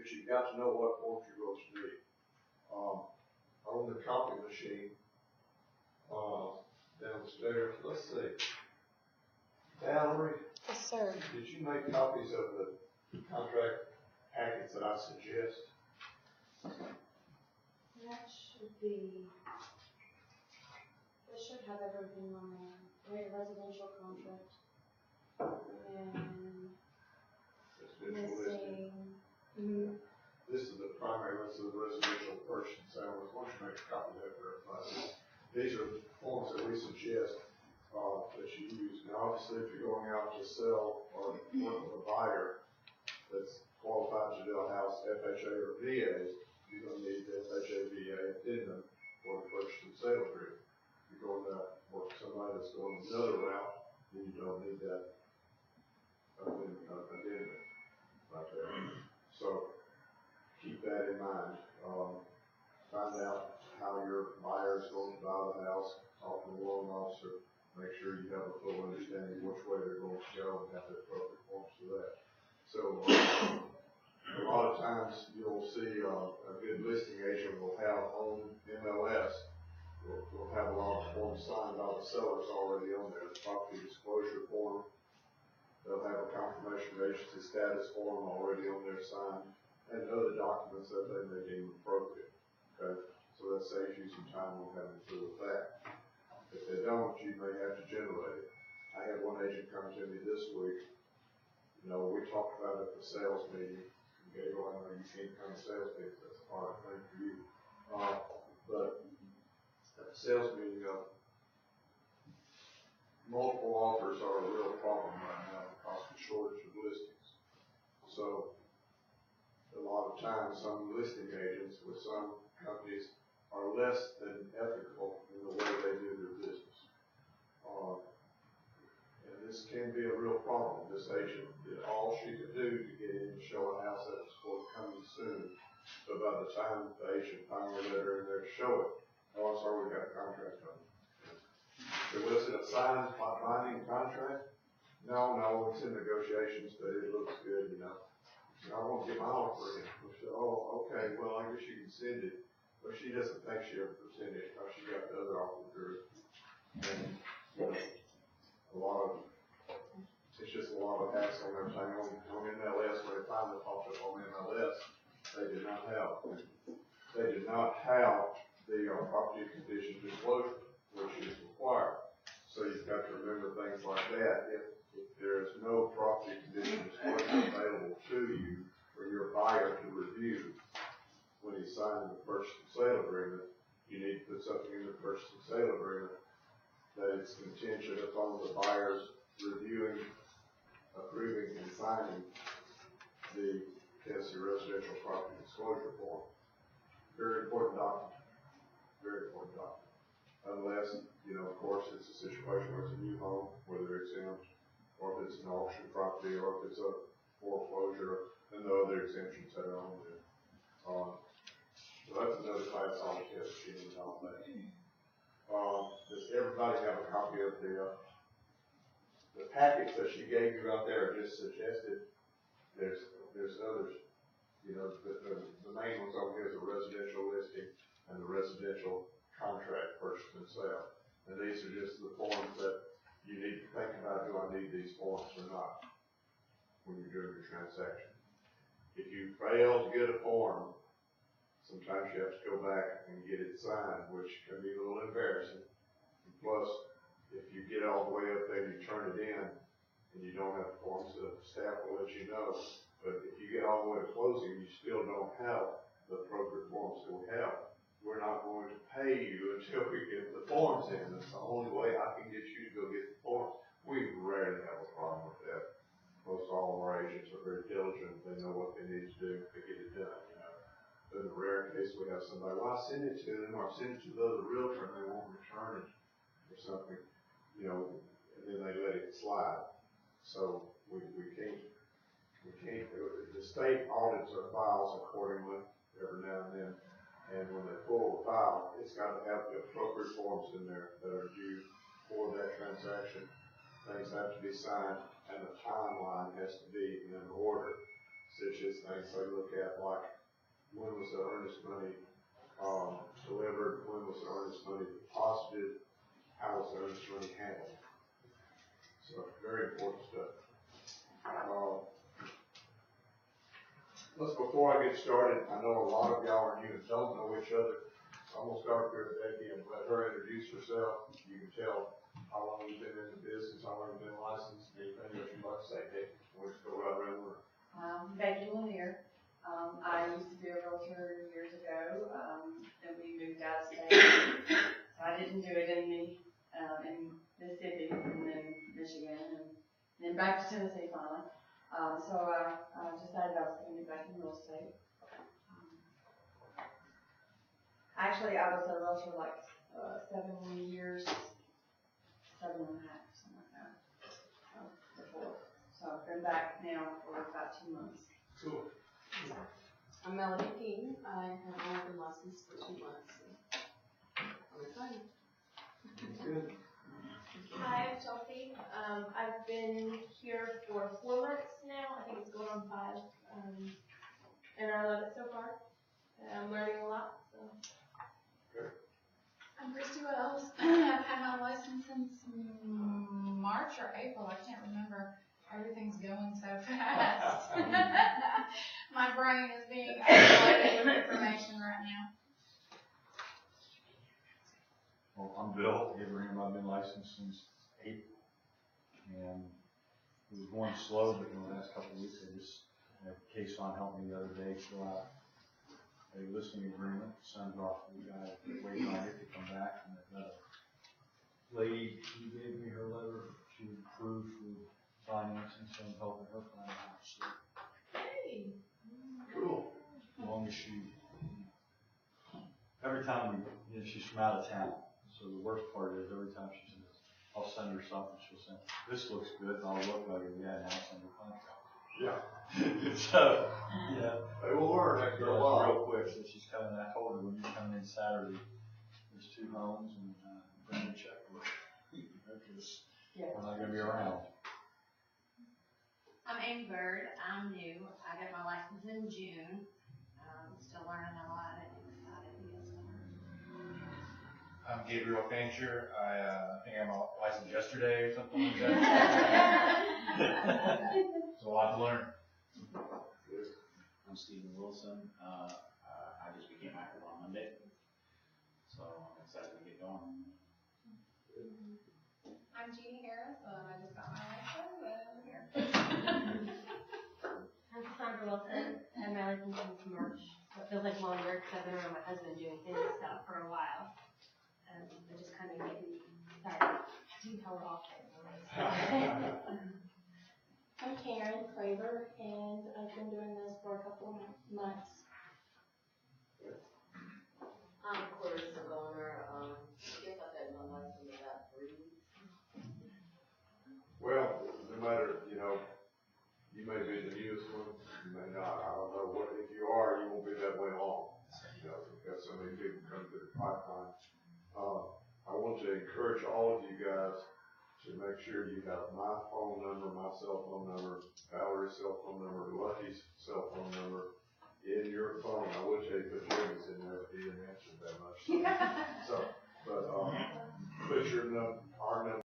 but you've got to know what forms you're going to need. On the copy machine, downstairs, let's see. Valerie? Yes, sir. Did you make copies of the contract packets that I suggest? That should have everything on there. Right, residential contract. And Residential listing. Mm-hmm. This is the primary list of the residential purchase and sale. I want you to make a copy of that for everybody. These are the forms that we suggest that you use. Now, obviously, if you're going out to sell or work with a buyer that's qualified to do a house, FHA or VA, you're going to need the FHA, VA addendum for the purchase and sale agreement. If you're going to work with somebody that's going another route, then you don't need that addendum right there. So keep that in mind. Find out how your buyer is going to buy the house, talk to the loan officer, make sure you have a full understanding which way they're going to go and have the appropriate forms for that. So a lot of times you'll see a good listing agent will have on MLS, will have a lot of forms signed by the sellers already on there. The property disclosure form, they'll have a confirmation of agency status form already on there signed, and other documents that they may deem appropriate. Okay, so that saves you some time on having to deal with that. If they don't, you may have to generate it. I had one agent come to me this week. You know, we talked about it at the sales meeting. Okay, well, I know you can't come to sales meetings. That's a hard thing for you. But at the sales meeting, multiple offers are a real problem right now because of the shortage of listings. So a lot of times, some listing agents with some companies are less than ethical in the way they do their business. And this can be a real problem. This agent did all she could do to get in to show a house that was forthcoming soon. So by the time the agent finally let her in there to show it, oh, I'm sorry, we got a contract on it. So was it a signed, binding contract? No, it's in negotiations, but it looks good, you know. So I want to get my offer in. We said, oh, okay, well, I guess you can send it. But she doesn't think she ever presented it because she got the other offer through. And, you know, it's just a lot of hassle and everything on MLS. When it finally popped up on MLS, they did not have the property condition disclosure, which is required. So you've got to remember things like that. If there is no property condition disclosure available to you for your buyer to review when he's signing the purchase and sale agreement, you need to put something in the purchase and sale agreement that it's contingent upon the buyers reviewing, approving, and signing the Tennessee Residential Property Disclosure Form. Very important document. Very important document. Unless, you know, of course, it's a situation where it's a new home, where they're exempt, or if it's an auction property, or if it's a foreclosure, and the other exemptions that are on there. So that's another class on the test sheet and all that. Does everybody have a copy of the packets that she gave you out there? Just suggested. There's others. You know, the main ones over here is the residential listing and the residential contract purchase and sale. And these are just the forms that you need to think about. Do I need these forms or not when you're doing your transaction? If you fail to get a form, sometimes you have to go back and get it signed, which can be a little embarrassing. Plus, if you get all the way up there and you turn it in and you don't have forms, the staff will let you know. But if you get all the way to closing and you still don't have the appropriate forms that we have, we're not going to pay you until we get the forms in. That's the only way I can get you to go get the forms. We rarely have a problem with that. Most all of our agents are very diligent. They know what they need to do to get it done. In the rare case we have somebody, well, I send it to them, or I send it to the other realtor and they won't return it or something, you know, and then they let it slide. So we can't do it. The state audits our files accordingly every now and then, and when they pull the file, it's got to have the appropriate forms in there that are due for that transaction. Things have to be signed, and the timeline has to be in order. such as things they look at like, when was the earnest money, delivered, when was the earnest money deposited, how was the earnest money handled? So, very important stuff. Before I get started, I know a lot of y'all are new and don't know each other. I'm gonna start with Becky and let her introduce herself. You can tell how long you've been in the business, how long you've been licensed, anything that you'd like to say, Becky. We'll just go right around the room. Becky Lanier. I used to be a realtor years ago, and we moved out of state. So I didn't do it in Mississippi, and then Michigan, and then back to Tennessee finally. So I decided I was going to get back in real estate. Actually, I was a realtor like 7 years, 7.5, something like that, before. So I've been back now for about 2 months. Cool. I'm Melanie King. I have only been licensed for 2 months. So I'm excited. Good. Hi, I'm Chelsea. I've been here for 4 months now. I think it's going on 5. And I love it so far. I'm learning a lot. So. I'm Christy Wells. I've had my license since March or April. I can't remember. Everything's going so fast. My brain is being overloaded with information right now. Well, I'm Bill Abraham. I've been licensed since April, and it was going slow, but in the last couple of weeks, I just had Kayson help me the other day fill out a listing agreement, send it off to the guy waiting on it to come back, and that lady, she gave me her letter to approve for financing, so I'm helping her find a house. So Hey. Cool. as long as she, every time she's from out of town. So the worst part is every time she says, I'll send her something, she'll say, this looks good, and I'll look like it, yeah, and I'll send her contract. Yeah. So, yeah. They will learn after a while. Real quick, so she's coming, I told her when you're coming in Saturday, there's 2 homes and, bring a checkbook. Because Yeah. we're not gonna be around. I'm Amy Bird. I'm new. I got my license in June. Still learning a lot and excited to get started. I'm Gabriel Fancher. I think I'm licensed yesterday or something like that. There's a lot to learn. I'm Stephen Wilson. I just became active on Monday, so I'm excited to get going. I'm Jeannie Harris. I just got my license and I'm here. I'm Cassandra Wilson. I had my license since March. So it feels like longer because I've been around my husband doing his stuff for a while. And it just kind of made me start doing how we're all I'm Karen Claver, and I've been doing this for a couple of months. I'm Clarissa Garner. I guess I've had my license about 3 weeks. Well, no matter, you may be the newest one, you may not. I don't know what, if you are, you won't be that way long. Because so many people come to the pipeline. I want to encourage all of you guys to make sure you have my phone number, my cell phone number, Valerie's cell phone number, Lucky's cell phone number in your phone. I would tell you put Jimmy's in there, but he didn't answer that much. So, but put our number